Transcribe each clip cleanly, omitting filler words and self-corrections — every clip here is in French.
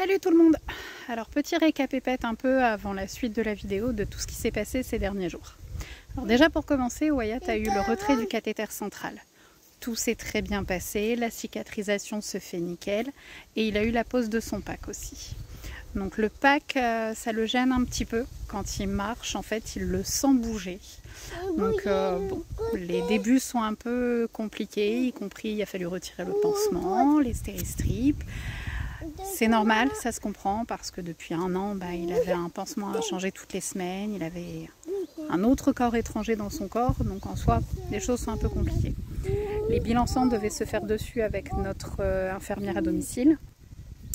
Salut tout le monde! Alors petit récapépète un peu avant la suite de la vidéo de tout ce qui s'est passé ces derniers jours. Alors déjà pour commencer, Wyatt a eu le retrait du cathéter central. Tout s'est très bien passé, la cicatrisation se fait nickel et il a eu la pose de son pack aussi. Donc le pack, ça le gêne un petit peu quand il marche, en fait il le sent bouger. Donc bon, les débuts sont un peu compliqués, y compris il a fallu retirer le pansement, les stéristrips. C'est normal, ça se comprend, parce que depuis un an, il avait un pansement à changer toutes les semaines, il avait un autre corps étranger dans son corps, donc en soi, les choses sont un peu compliquées. Les bilans sang devaient se faire dessus avec notre infirmière à domicile.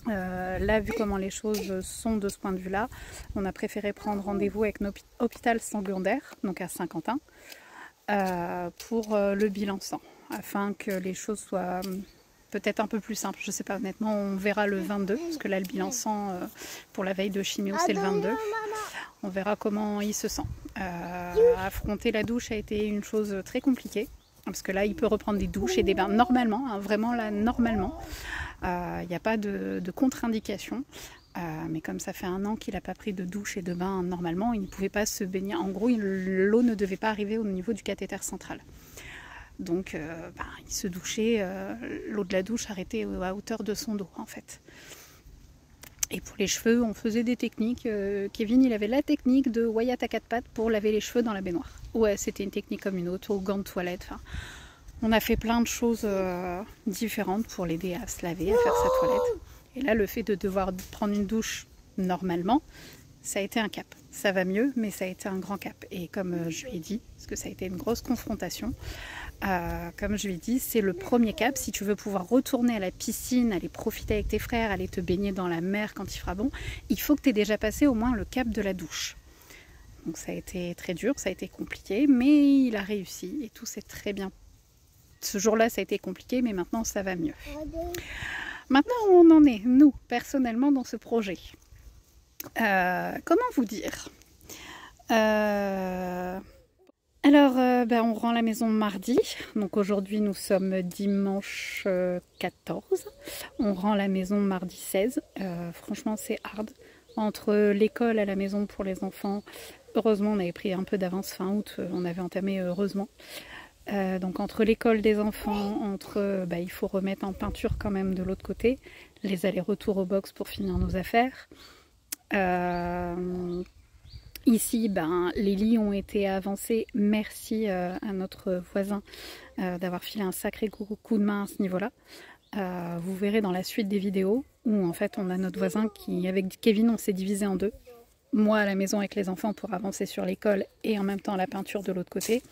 Là, vu comment les choses sont de ce point de vue-là, on a préféré prendre rendez-vous avec notre hôpital secondaire, donc à Saint-Quentin, pour le bilan sang, afin que les choses soient peut-être un peu plus simples. Je ne sais pas, honnêtement, on verra le 22, parce que là, le bilan sang pour la veille de chimio, c'est le 22. On verra comment il se sent. Affronter la douche a été une chose très compliquée, parce que là, il peut reprendre des douches et des bains normalement, hein, vraiment là, normalement. Il n'y a pas de contre-indication. Mais comme ça fait un an qu'il n'a pas pris de douche et de bain normalement, il ne pouvait pas se baigner. En gros, l'eau ne devait pas arriver au niveau du cathéter central. Donc, il se douchait, l'eau de la douche arrêtait à hauteur de son dos, en fait. Et pour les cheveux, on faisait des techniques. Kevin, il avait la technique de Wyatt à quatre pattes pour laver les cheveux dans la baignoire. Ouais, c'était une technique comme une autre, au gant de toilette. Enfin, on a fait plein de choses différentes pour l'aider à se laver, à faire sa toilette. Et là, le fait de devoir prendre une douche normalement, ça a été un cap. Ça va mieux, mais ça a été un grand cap. Et comme je lui ai dit, parce que ça a été une grosse confrontation, comme je lui ai dit, c'est le premier cap. Si tu veux pouvoir retourner à la piscine, aller profiter avec tes frères, aller te baigner dans la mer quand il fera bon, il faut que tu aies déjà passé au moins le cap de la douche. Donc ça a été très dur, ça a été compliqué, mais il a réussi et tout s'est très bien. Ce jour-là, ça a été compliqué, mais maintenant, ça va mieux. Maintenant, on en est, nous, personnellement, dans ce projet. Comment vous dire? On rend la maison mardi. Donc aujourd'hui, nous sommes dimanche 14. On rend la maison mardi 16. Franchement, c'est hard. Entre l'école à la maison pour les enfants, heureusement, on avait pris un peu d'avance fin août. On avait entamé heureusement. Donc entre l'école des enfants, il faut remettre en peinture quand même de l'autre côté, les allers-retours au box pour finir nos affaires. Ici, les lits ont été avancés. Merci à notre voisin d'avoir filé un sacré coup de main à ce niveau-là. Vous verrez dans la suite des vidéos où en fait on a notre voisin qui, avec Kevin, on s'est divisé en deux. Moi à la maison avec les enfants pour avancer sur l'école et en même temps la peinture de l'autre côté.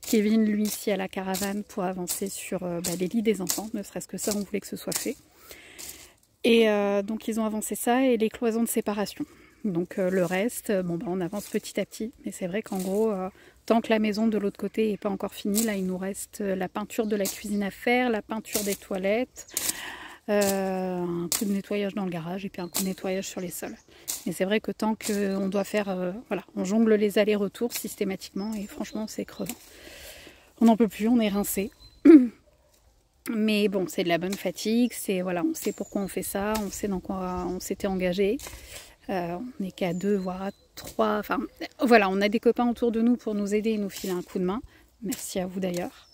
Kevin, lui, ici à la caravane pour avancer sur les lits des enfants. Ne serait-ce que ça, on voulait que ce soit fait. Et donc ils ont avancé ça et les cloisons de séparation. Donc le reste, on avance petit à petit. Mais c'est vrai qu'en gros, tant que la maison de l'autre côté n'est pas encore finie, là il nous reste la peinture de la cuisine à faire, la peinture des toilettes, un coup de nettoyage dans le garage et puis un coup de nettoyage sur les sols. Mais c'est vrai que tant qu'on doit faire, on jongle les allers-retours systématiquement et franchement c'est crevant. On n'en peut plus, on est rincé. Mais bon, c'est de la bonne fatigue, on sait pourquoi on fait ça, on sait dans quoi on s'était engagé. On n'est qu'à 2, voire à 3. Enfin, voilà, on a des copains autour de nous pour nous aider et nous filer un coup de main. Merci à vous d'ailleurs.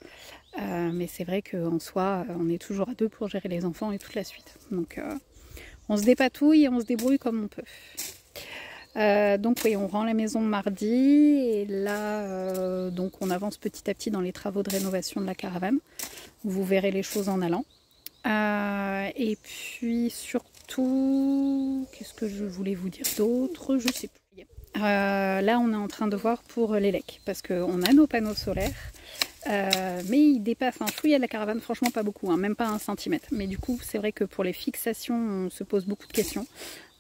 Mais c'est vrai qu'en soi, on est toujours à 2 pour gérer les enfants et toute la suite. Donc, on se dépatouille et on se débrouille comme on peut. Donc oui, on rend la maison mardi et là, donc on avance petit à petit dans les travaux de rénovation de la caravane. Vous verrez les choses en allant. Et puis surtout, qu'est-ce que je voulais vous dire d'autre? Je sais plus. Là, on est en train de voir pour les lecs parce qu'on a nos panneaux solaires. Mais ils dépassent un chouïa de la caravane, franchement pas beaucoup, hein, même pas 1 centimètre. Mais du coup, c'est vrai que pour les fixations, on se pose beaucoup de questions.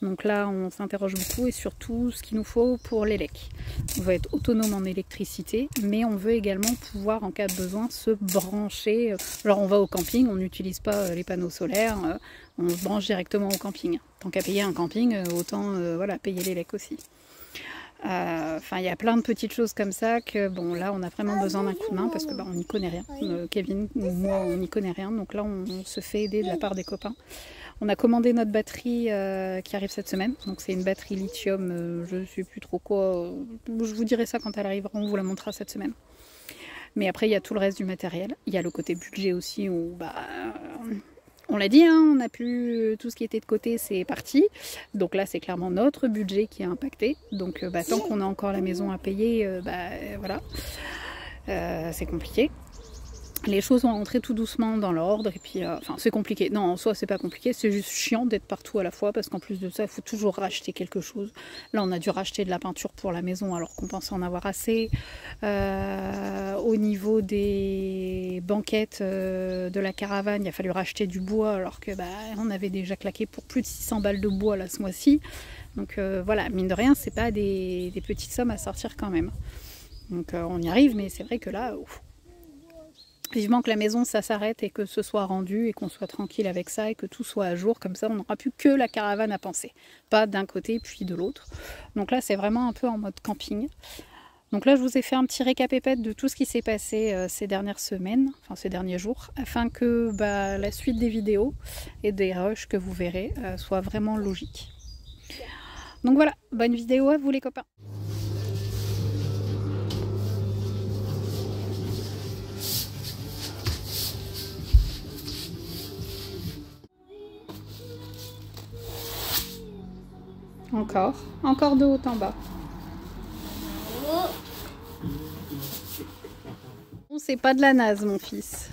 Donc là, on s'interroge beaucoup et surtout ce qu'il nous faut pour les lecs. On veut être autonome en électricité, mais on veut également pouvoir, en cas de besoin, se brancher. Alors on va au camping, on n'utilise pas les panneaux solaires, on se branche directement au camping. Tant qu'à payer un camping, autant payer les lecs aussi. Enfin, il y a plein de petites choses comme ça que, bon, là, on a vraiment besoin d'un coup de main parce que on n'y connaît rien. Kevin ou moi, on n'y connaît rien. Donc là, on se fait aider de la part des copains. On a commandé notre batterie qui arrive cette semaine. Donc c'est une batterie lithium, je ne sais plus trop quoi. Je vous dirai ça quand elle arrivera, on vous la montrera cette semaine. Mais après, il y a tout le reste du matériel. Il y a le côté budget aussi où, on l'a dit, hein, on n'a plus tout ce qui était de côté, c'est parti. Donc là, c'est clairement notre budget qui est impacté. Donc tant qu'on a encore la maison à payer, voilà, c'est compliqué. Les choses vont rentrer tout doucement dans l'ordre et puis, enfin c'est compliqué. Non, en soi c'est pas compliqué, c'est juste chiant d'être partout à la fois parce qu'en plus de ça, il faut toujours racheter quelque chose. Là, on a dû racheter de la peinture pour la maison alors qu'on pensait en avoir assez. Au niveau des banquettes de la caravane, il a fallu racheter du bois alors que on avait déjà claqué pour plus de 600 balles de bois là ce mois-ci. Donc voilà, mine de rien, c'est pas des petites sommes à sortir quand même. Donc on y arrive, mais c'est vrai que là, ouf. Vivement que la maison ça s'arrête et que ce soit rendu et qu'on soit tranquille avec ça et que tout soit à jour, comme ça on n'aura plus que la caravane à penser, pas d'un côté puis de l'autre. Donc là c'est vraiment un peu en mode camping. Donc là je vous ai fait un petit récapépète de tout ce qui s'est passé ces dernières semaines, enfin ces derniers jours, afin que la suite des vidéos et des rushs que vous verrez soit vraiment logique. Donc voilà, bonne vidéo à vous les copains. Encore de haut en bas. Bon, c'est pas de la naze, mon fils.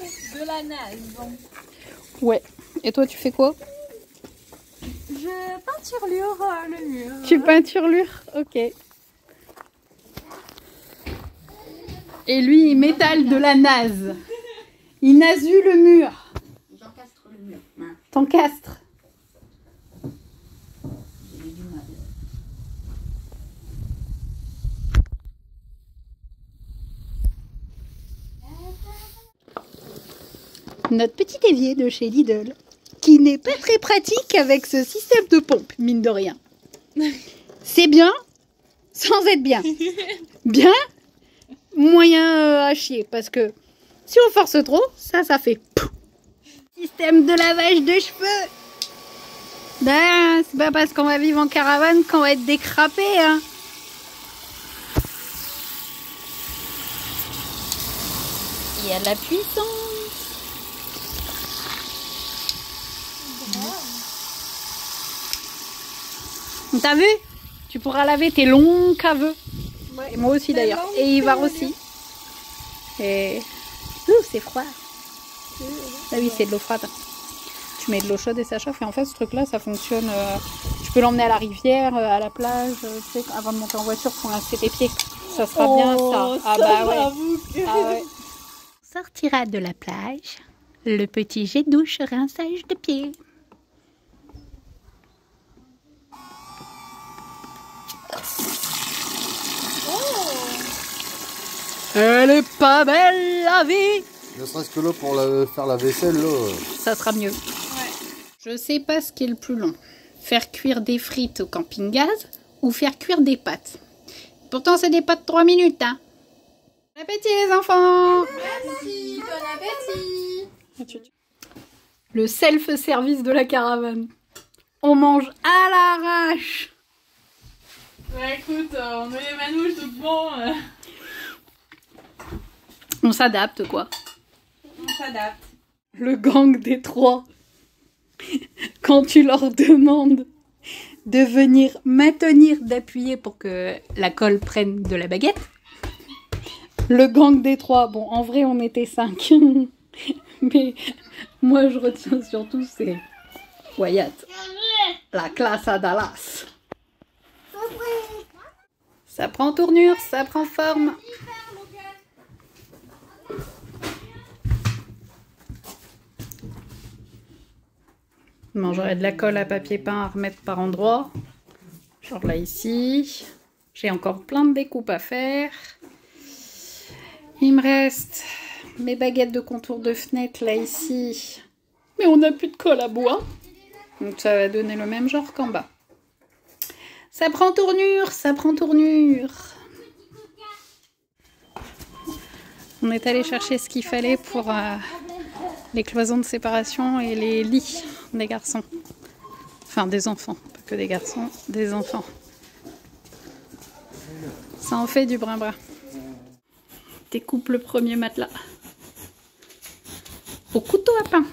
De la naze. Ouais. Et toi, tu fais quoi? Je peinturlure le mur. Tu peinturlures? Ok. Et lui, il métale de la naze. Il nasue le mur. J'encastre le mur. T'encastres. Notre petit évier de chez Lidl, qui n'est pas très pratique avec ce système de pompe, mine de rien. C'est bien, sans être bien. Bien, moyen à chier, parce que si on force trop, ça fait pouf. Système de lavage de cheveux. C'est pas parce qu'on va vivre en caravane qu'on va être décrapé, hein. Il y a de la puissance. T'as vu? Tu pourras laver tes longs caveux. Ouais. Et moi aussi d'ailleurs. Et Ivar aussi. Et... c'est froid. Ah oui, c'est de l'eau froide. Tu mets de l'eau chaude et ça chauffe. Et en fait, ce truc-là, ça fonctionne. Tu peux l'emmener à la rivière, à la plage, tu sais, avant de monter en voiture pour rincer tes pieds. Ça sera bien ça. Ah bah ouais. Ah ouais. On sortira de la plage. Le petit jet de douche rinçage de pieds. Elle est pas belle la vie. Ne serait-ce que là pour faire la vaisselle là. Ça sera mieux. Ouais. Je sais pas ce qui est le plus long. Faire cuire des frites au camping-gaz ou faire cuire des pâtes. Pourtant c'est des pâtes 3 minutes, hein. Bon appétit les enfants. Merci, bon appétit. Le self-service de la caravane. On mange à l'arrache. Ouais, écoute, on met les manouches tout bon. On s'adapte quoi. On s'adapte. Le gang des trois. Quand tu leur demandes de venir maintenir, d'appuyer pour que la colle prenne de la baguette. Le gang des trois. Bon, en vrai, on était 5. Mais moi, je retiens surtout, c'est Wyatt. La classe à Dallas. Ça prend tournure, ça prend forme. Bon, j'aurais de la colle à papier peint à remettre par endroit. Genre là, ici. J'ai encore plein de découpes à faire. Il me reste mes baguettes de contour de fenêtre là, ici. Mais on n'a plus de colle à bois. Donc ça va donner le même genre qu'en bas. Ça prend tournure, ça prend tournure. On est allé chercher ce qu'il fallait pour les cloisons de séparation et les lits des garçons. Enfin, des enfants, pas que des garçons, des enfants. Ça en fait du brin-brin. Découpe le premier matelas au couteau à pain.